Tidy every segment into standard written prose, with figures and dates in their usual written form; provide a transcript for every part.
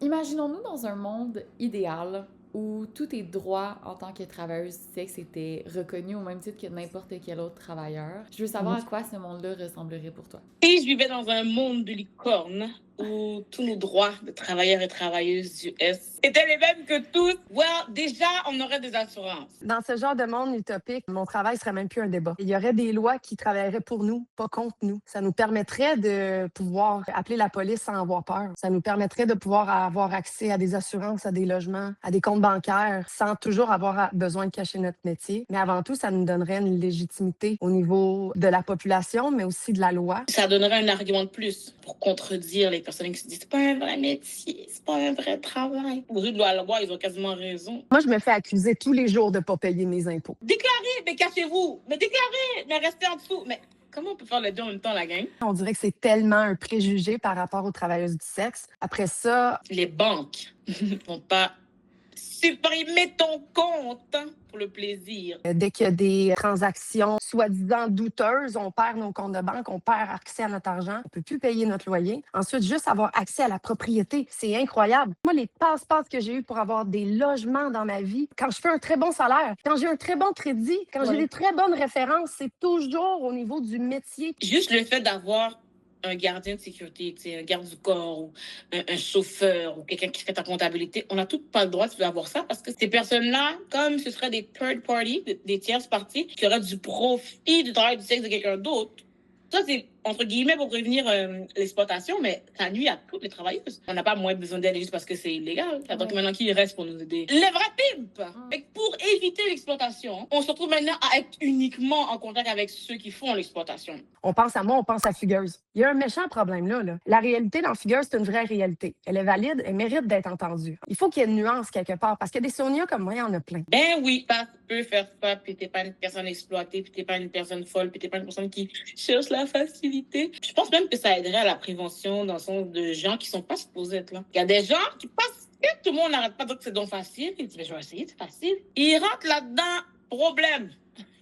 Imaginons-nous dans un monde idéal où tous tes droits en tant que travailleuse du sexe étaient reconnus au même titre que n'importe quel autre travailleur. Je veux savoir Mhm. à quoi ce monde-là ressemblerait pour toi. Si je vivais dans un monde de licorne où tous nos droits de travailleurs et travailleuses du S étaient les mêmes que tous, déjà, on aurait des assurances. Dans ce genre de monde utopique, mon travail serait même plus un débat. Il y aurait des lois qui travailleraient pour nous, pas contre nous. Ça nous permettrait de pouvoir appeler la police sans avoir peur. Ça nous permettrait de pouvoir avoir accès à des assurances, à des logements, à des comptes bancaires, sans toujours avoir besoin de cacher notre métier. Mais avant tout, ça nous donnerait une légitimité au niveau de la population, mais aussi de la loi. Ça donnerait un argument de plus pour contredire les personnes qui se disent c'est pas un vrai métier, c'est pas un vrai travail. Au vu de la loi, ils ont quasiment raison. Moi, je me fais accuser tous les jours de ne pas payer mes impôts. Déclarez, mais cachez-vous. Mais déclarez, mais restez en dessous. Mais comment on peut faire les deux en même temps, la gang? On dirait que c'est tellement un préjugé par rapport aux travailleuses du sexe. Après ça, Les banques vont pas supprimer ton compte pour le plaisir. dès qu'il y a des transactions soi-disant douteuses, on perd nos comptes de banque, on perd accès à notre argent, on peut plus payer notre loyer. Ensuite, juste avoir accès à la propriété, c'est incroyable. Moi, les passe-passe que j'ai eus pour avoir des logements dans ma vie, quand je fais un très bon salaire, quand j'ai un très bon crédit, quand j'ai des très bonnes références, c'est toujours au niveau du métier. Juste le fait d'avoir un gardien de sécurité, un garde du corps ou un chauffeur ou quelqu'un qui fait ta comptabilité, on n'a tout pas le droit d'avoir ça parce que ces personnes-là, comme ce seraient des third parties, des tierces parties, qui auraient du profit du travail du sexe de quelqu'un d'autre. Ça, c'est entre guillemets pour prévenir l'exploitation, mais ça nuit à toutes les travailleuses. On n'a pas moins besoin d'aide juste parce que c'est illégal. Donc maintenant, qui reste pour nous aider? Les vrais pimps! Et pour éviter l'exploitation, on se retrouve maintenant à être uniquement en contact avec ceux qui font l'exploitation. On pense à moi, on pense à Fugueuse. Il y a un méchant problème là. La réalité dans Fugueuse, c'est une vraie réalité. Elle est valide, elle mérite d'être entendue. Il faut qu'il y ait une nuance quelque part, parce que des Sonia comme moi, il y en a plein. Ben oui, ça peut faire ça, puis t'es pas une personne exploitée, puis t'es pas une personne folle, puis t'es pas une personne qui cherche la facilité. Je pense même que ça aiderait à la prévention dans le sens de gens qui sont pas supposés être là. Il y a des gens qui passent, que tout le monde n'arrête pas de dire que c'est donc facile. Ils disent, mais je vais essayer, c'est facile. Ils rentrent là-dedans, problème.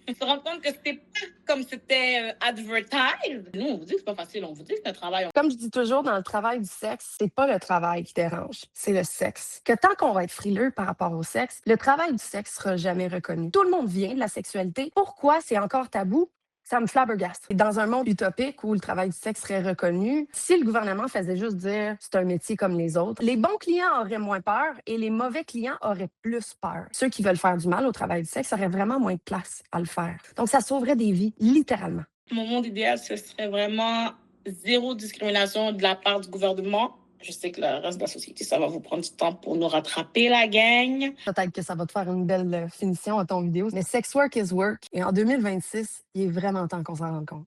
Ils se rendent compte que c'était pas comme c'était advertised. Nous, on vous dit que c'est pas facile, on vous dit que c'est un travail. Comme je dis toujours, dans le travail du sexe, c'est pas le travail qui dérange, c'est le sexe. Que tant qu'on va être frileux par rapport au sexe, le travail du sexe sera jamais reconnu. Tout le monde vient de la sexualité. Pourquoi c'est encore tabou? Ça me flabbergaste. Dans un monde utopique où le travail du sexe serait reconnu, si le gouvernement faisait juste dire c'est un métier comme les autres, les bons clients auraient moins peur et les mauvais clients auraient plus peur. Ceux qui veulent faire du mal au travail du sexe auraient vraiment moins de place à le faire. Donc, ça sauverait des vies, littéralement. Mon monde idéal, ce serait vraiment zéro discrimination de la part du gouvernement. Je sais que le reste de la société, ça va vous prendre du temps pour nous rattraper, la gang. Peut-être que ça va te faire une belle finition à ton vidéo, mais sex work is work. Et en 2026, il est vraiment temps qu'on s'en rende compte.